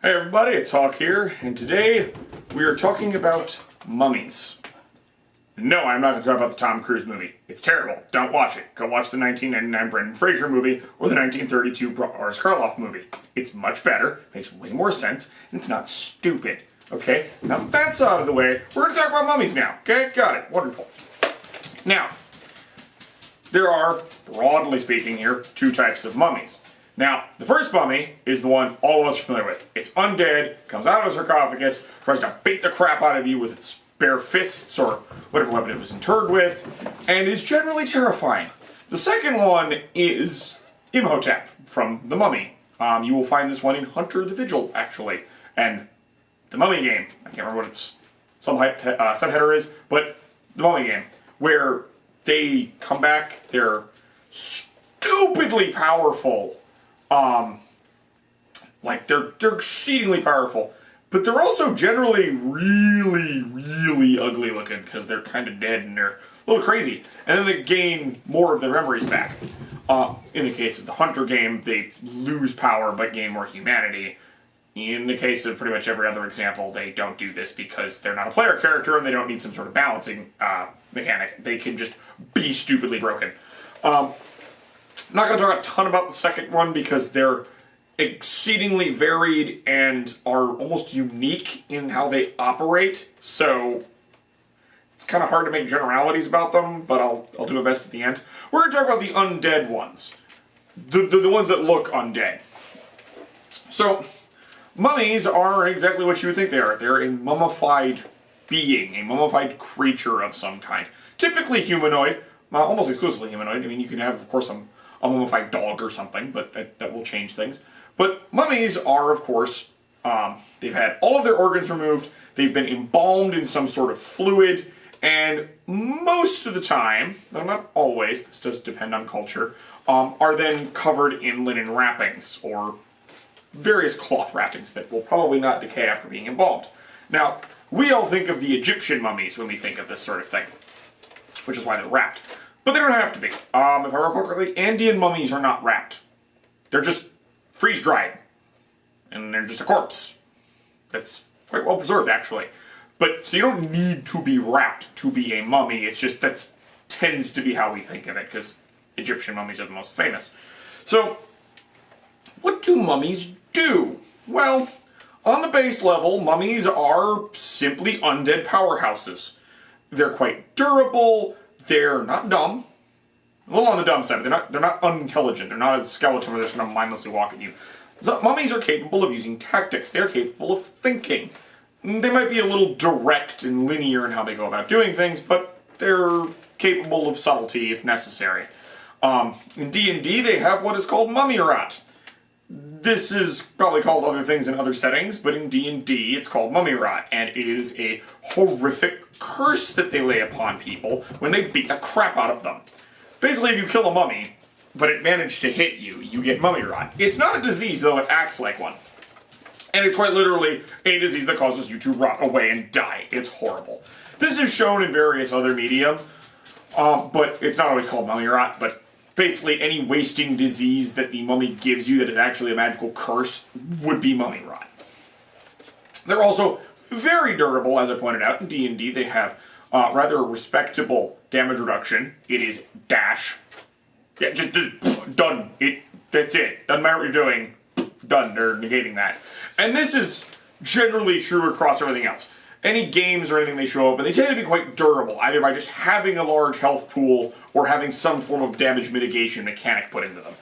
Hey everybody, it's Hawk here, and today we are talking about Mummies. No, I'm not going to talk about the Tom Cruise movie. It's terrible. Don't watch it. Go watch the 1999 Brendan Fraser movie or the 1932 Boris Karloff movie. It's much better, makes way more sense, and it's not stupid. Okay? Now that that's out of the way, we're going to talk about mummies now. Okay? Got it. Wonderful. Now, there are, broadly speaking here, two types of mummies. Now, the first mummy is the one all of us are familiar with. It's undead, comes out of a sarcophagus, tries to beat the crap out of you with its bare fists or whatever weapon it was interred with, and is generally terrifying. The second one is Imhotep from The Mummy. You will find this one in Hunter the Vigil, actually, and The Mummy game. I can't remember what its subheader is, but The Mummy game, where they come back, they're stupidly powerful. They're exceedingly powerful, but they're also generally really ugly looking because they're kind of dead and they're a little crazy. And then they gain more of their memories back. In the case of the Hunter game, they lose power but gain more humanity. In the case of pretty much every other example, they don't do this because they're not a player character and they don't need some sort of balancing mechanic. They can just be stupidly broken. I'm not going to talk a ton about the second one because they're exceedingly varied and are almost unique in how they operate, so it's kind of hard to make generalities about them, but I'll do my best at the end. We're going to talk about the undead ones. The ones that look undead. So, mummies are exactly what you would think they are. They're a mummified being, a mummified creature of some kind. Typically humanoid, almost exclusively humanoid. I mean, you can have, of course, a mummified dog or something, but that will change things. But mummies are, of course, they've had all of their organs removed, they've been embalmed in some sort of fluid, and most of the time, though not always, this does depend on culture, are then covered in linen wrappings, or various cloth wrappings that will probably not decay after being embalmed. Now, we all think of the Egyptian mummies when we think of this sort of thing, which is why they're wrapped. But they don't have to be. If I recall correctly, Andean mummies are not wrapped. They're just freeze-dried. And they're just a corpse. That's quite well preserved, actually. But, so you don't need to be wrapped to be a mummy. It's just, that tends to be how we think of it, because Egyptian mummies are the most famous. So, what do mummies do? Well, on the base level, mummies are simply undead powerhouses. They're quite durable. They're not dumb. A little on the dumb side. They're not unintelligent. They're not a skeleton where they're just going to mindlessly walk at you. So mummies are capable of using tactics. They're capable of thinking. They might be a little direct and linear in how they go about doing things, but they're capable of subtlety if necessary. In D&D, they have what is called mummy rot. This is probably called other things in other settings, but in D&D it's called mummy rot, and it is a horrific curse that they lay upon people when they beat the crap out of them. Basically, if you kill a mummy, but it managed to hit you, you get mummy rot. It's not a disease, though it acts like one. And it's quite literally a disease that causes you to rot away and die. It's horrible. This is shown in various other media, but it's not always called mummy rot, but basically any wasting disease that the mummy gives you that is actually a magical curse would be mummy rot. They're also very durable, as I pointed out. In D&D, they have rather respectable damage reduction. It is dash. Yeah, just done. That's it. Doesn't matter what you're doing. Done. They're negating that. And this is generally true across everything else. Any games or anything they show up, and they tend to be quite durable, either by just having a large health pool or having some form of damage mitigation mechanic put into them.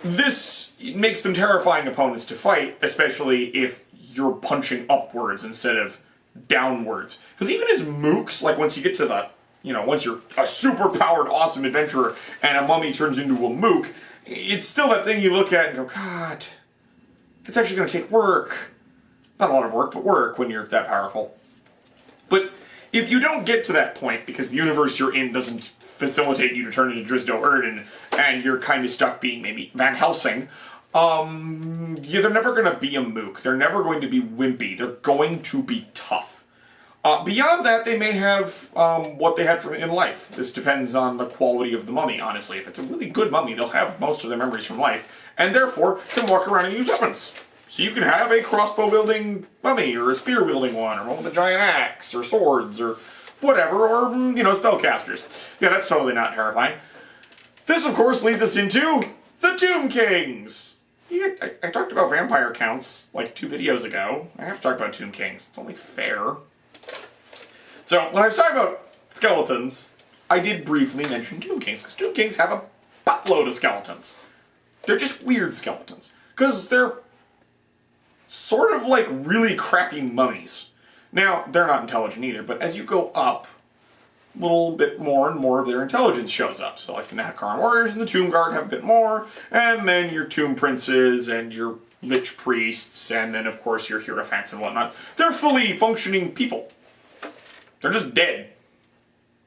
This makes them terrifying opponents to fight, especially if you're punching upwards instead of downwards. Because even as mooks, like once you get to the, once you're a super-powered, awesome adventurer and a mummy turns into a mook, it's still that thing you look at and go, God, it's actually going to take work. Not a lot of work, but work when you're that powerful. But if you don't get to that point, because the universe you're in doesn't facilitate you to turn into Drizdo Erden, and you're kind of stuck being maybe Van Helsing, they're never going to be a mook. They're never going to be wimpy. They're going to be tough. Beyond that, they may have what they had from in life. This depends on the quality of the mummy, honestly. If it's a really good mummy, they'll have most of their memories from life, and therefore can walk around and use weapons. So you can have a crossbow-wielding mummy, or a spear-wielding one, or one with a giant axe, or swords, or whatever, or, spellcasters. Yeah, that's totally not terrifying. This, of course, leads us into the Tomb Kings. See, I talked about vampire counts like 2 videos ago. I have to talk about Tomb Kings. It's only fair. So, when I was talking about skeletons, I did briefly mention Tomb Kings, because Tomb Kings have a buttload of skeletons. They're just weird skeletons. Because they're sort of like really crappy mummies. Now, they're not intelligent either, but as you go up, a little bit more and more of their intelligence shows up. So like the Nahakaran warriors and the Tomb Guard have a bit more, and then your Tomb Princes and your Lich Priests, and then of course your Hierophants and whatnot. They're fully functioning people. They're just dead.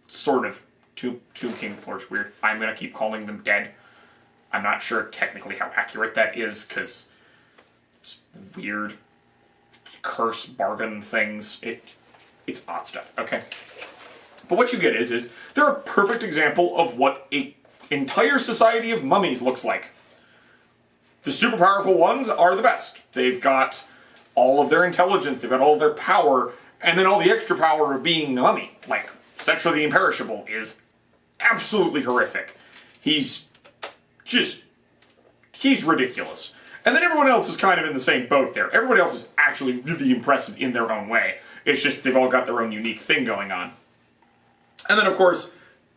Sort of. Tomb King lore is weird. I'm going to keep calling them dead. I'm not sure technically how accurate that is, because it's weird curse bargain things. It's odd stuff, okay? But what you get is they're a perfect example of what an entire society of mummies looks like. The super powerful ones are the best. They've got all of their intelligence, they've got all of their power, and then all the extra power of being a mummy. Like, Setra the Imperishable is absolutely horrific. He's ridiculous. And then everyone else is kind of in the same boat there. Everybody else is actually really impressive in their own way. It's just they've all got their own unique thing going on. And then, of course,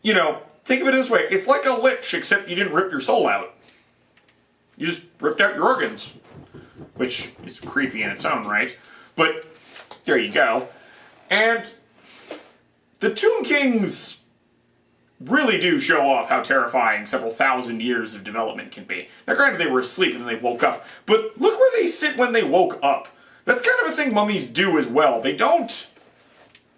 think of it this way. It's like a lich, except you didn't rip your soul out. You just ripped out your organs. Which is creepy in its own right. But there you go. And the Tomb Kings really do show off how terrifying several thousand years of development can be. Now, granted, they were asleep and then they woke up. But look where they sit when they woke up. That's kind of a thing mummies do as well. They don't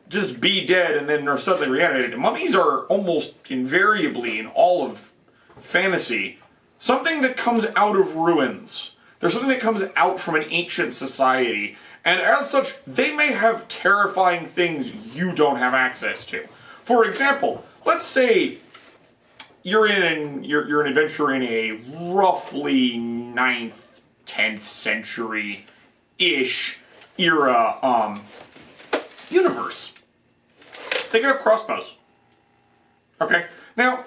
just be dead and then are suddenly reanimated. Mummies are almost invariably, in all of fantasy, something that comes out of ruins. They're something that comes out from an ancient society. And as such, they may have terrifying things you don't have access to. For example, let's say you're an adventurer in a roughly 9th, 10th century-ish era universe. They could have crossbows. Okay? Now,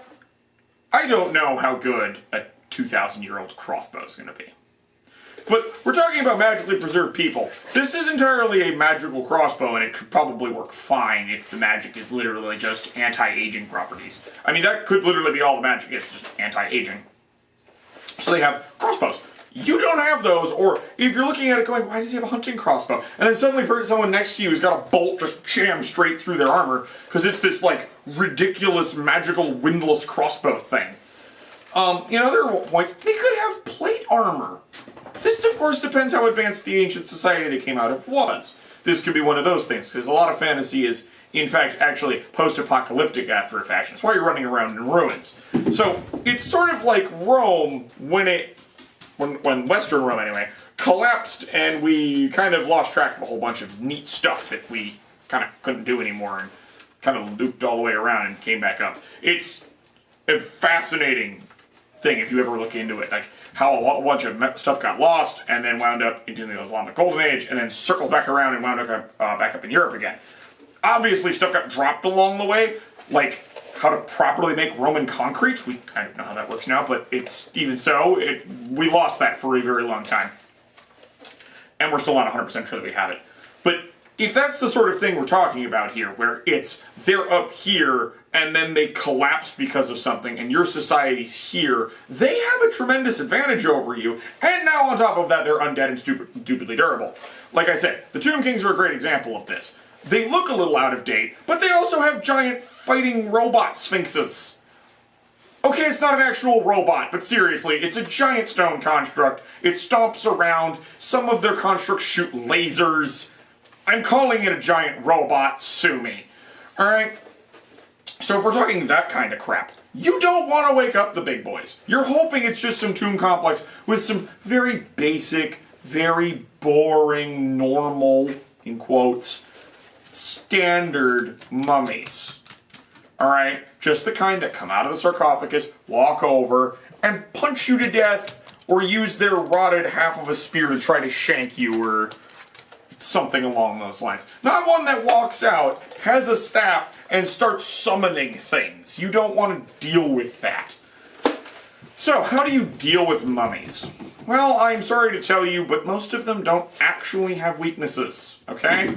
I don't know how good a 2,000-year-old crossbow is going to be. But we're talking about magically preserved people. This is entirely a magical crossbow, and it could probably work fine if the magic is literally just anti-aging properties. I mean, that could literally be all the magic is, just anti-aging. So they have crossbows. You don't have those, or if you're looking at it going, why does he have a hunting crossbow? And then suddenly someone next to you has got a bolt just jammed straight through their armor, because it's this, like, ridiculous, magical, windless crossbow thing. In other points, they could have plate armor. This, of course, depends how advanced the ancient society they came out of was. This could be one of those things, because a lot of fantasy is, in fact, actually post-apocalyptic after a fashion. That's why you're running around in ruins. So, it's sort of like Rome when Western Rome, anyway, collapsed and we kind of lost track of a whole bunch of neat stuff that we kind of couldn't do anymore and kind of looped all the way around and came back up. It's a fascinating thing if you ever look into it, like how a bunch of stuff got lost and then wound up into the Islamic Golden Age and then circled back around and wound up back up in Europe again. Obviously, stuff got dropped along the way, like how to properly make Roman concrete. We kind of know how that works now, but it's even so, we lost that for a very long time. And we're still not 100% sure that we have it. But if that's the sort of thing we're talking about here, where it's they're up here and then they collapse because of something and your society's here, they have a tremendous advantage over you, and now on top of that they're undead and stupidly durable. Like I said, the Tomb Kings are a great example of this. They look a little out of date, but they also have giant fighting robot sphinxes. Okay, it's not an actual robot, but seriously, it's a giant stone construct. It stomps around. Some of their constructs shoot lasers. I'm calling it a giant robot, sue me. Alright? So if we're talking that kind of crap, you don't want to wake up the big boys. You're hoping it's just some tomb complex with some very basic, very boring, normal, in quotes, standard mummies. Alright? Just the kind that come out of the sarcophagus, walk over, and punch you to death, or use their rotted half of a spear to try to shank you, or something along those lines. Not one that walks out, has a staff, and starts summoning things. You don't want to deal with that. So, how do you deal with mummies? Well, I'm sorry to tell you, but most of them don't actually have weaknesses, okay?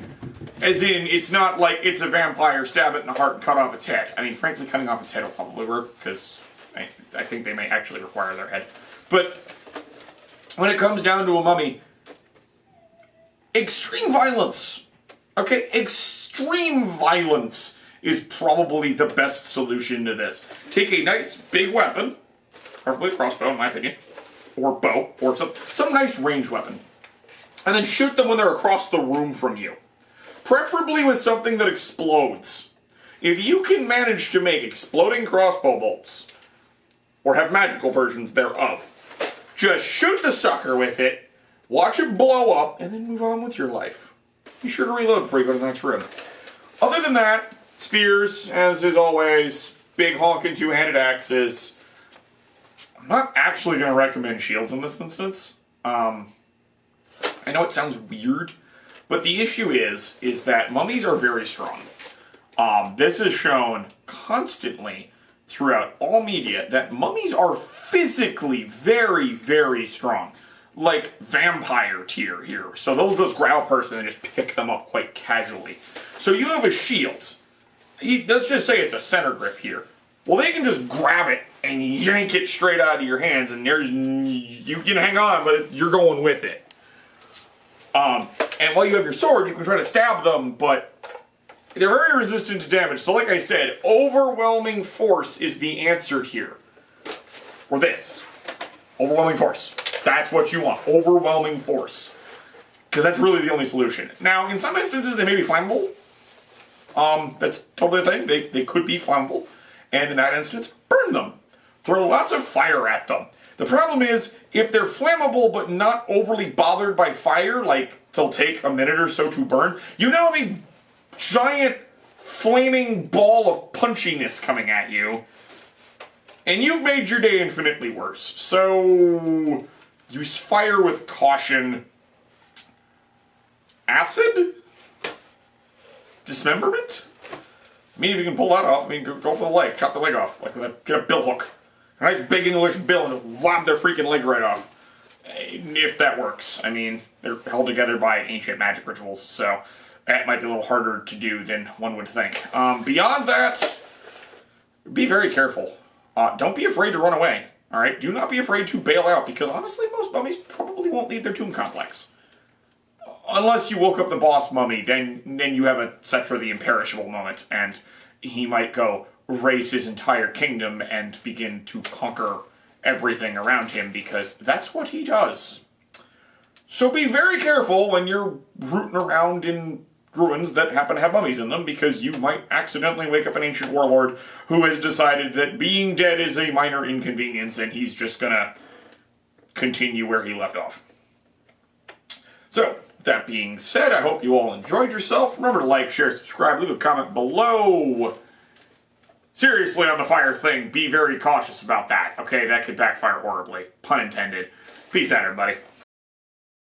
As in, it's not like it's a vampire, stab it in the heart and cut off its head. I mean, frankly, cutting off its head will probably work, because I think they may actually require their head. But when it comes down to a mummy, extreme violence, okay? Extreme violence is probably the best solution to this. Take a nice big weapon, preferably a crossbow in my opinion, or bow, or some nice ranged weapon, and then shoot them when they're across the room from you. Preferably with something that explodes. If you can manage to make exploding crossbow bolts, or have magical versions thereof, just shoot the sucker with it, watch it blow up, and then move on with your life. Be sure to reload before you go to the next room. Other than that, spears, as is always, big honking two-handed axes. I'm not actually going to recommend shields in this instance. I know it sounds weird, but the issue is that mummies are very strong. This is shown constantly throughout all media that mummies are physically very, very strong. Like vampire tier here. So they'll just grab a person and just pick them up quite casually. So you have a shield. Let's just say it's a center grip here. Well, they can just grab it and yank it straight out of your hands, and you can hang on, but you're going with it. And while you have your sword, you can try to stab them, but they're very resistant to damage. So like I said, overwhelming force is the answer here. Or this. Overwhelming force. That's what you want. Overwhelming force. Because that's really the only solution. Now, in some instances, they may be flammable. That's totally a thing. They could be flammable. And in that instance, burn them. Throw lots of fire at them. The problem is, if they're flammable but not overly bothered by fire, like they'll take a minute or so to burn, you now have a giant flaming ball of punchiness coming at you. And you've made your day infinitely worse. So, use fire with caution. Acid? Dismemberment? I mean, if you can pull that off, I mean, go for the leg. Chop the leg off. Like, get a bill hook. A nice big English bill and just lob their freaking leg right off. If that works. I mean, they're held together by ancient magic rituals, so that might be a little harder to do than one would think. Beyond that, be very careful. Don't be afraid to run away. Alright? Do not be afraid to bail out, because honestly, most mummies probably won't leave their tomb complex. Unless you woke up the boss mummy, then you have a Cetra the Imperishable moment, and he might go raise his entire kingdom and begin to conquer everything around him, because that's what he does. So be very careful when you're rooting around in ruins that happen to have mummies in them, because you might accidentally wake up an ancient warlord who has decided that being dead is a minor inconvenience, and he's just gonna continue where he left off. So, that being said, I hope you all enjoyed yourself. Remember to like, share, subscribe, leave a comment below. Seriously, on the fire thing, be very cautious about that. Okay, that could backfire horribly. Pun intended. Peace out, everybody.